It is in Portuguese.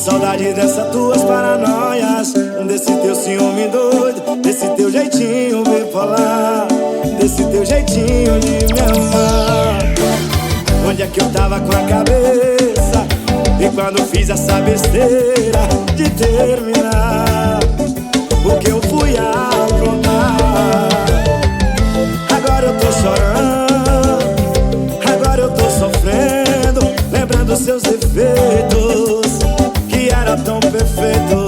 saudade dessas tuas paranoias, desse teu ciúme doido, desse teu jeitinho bipolar, desse teu jeitinho de me amar. Onde é que eu tava com a cabeça? E quando fiz essa besteira de terminar, o que eu fui aprontar? Agora eu tô chorando, agora eu tô sofrendo, lembrando seus defeitos, que era tão perfeito.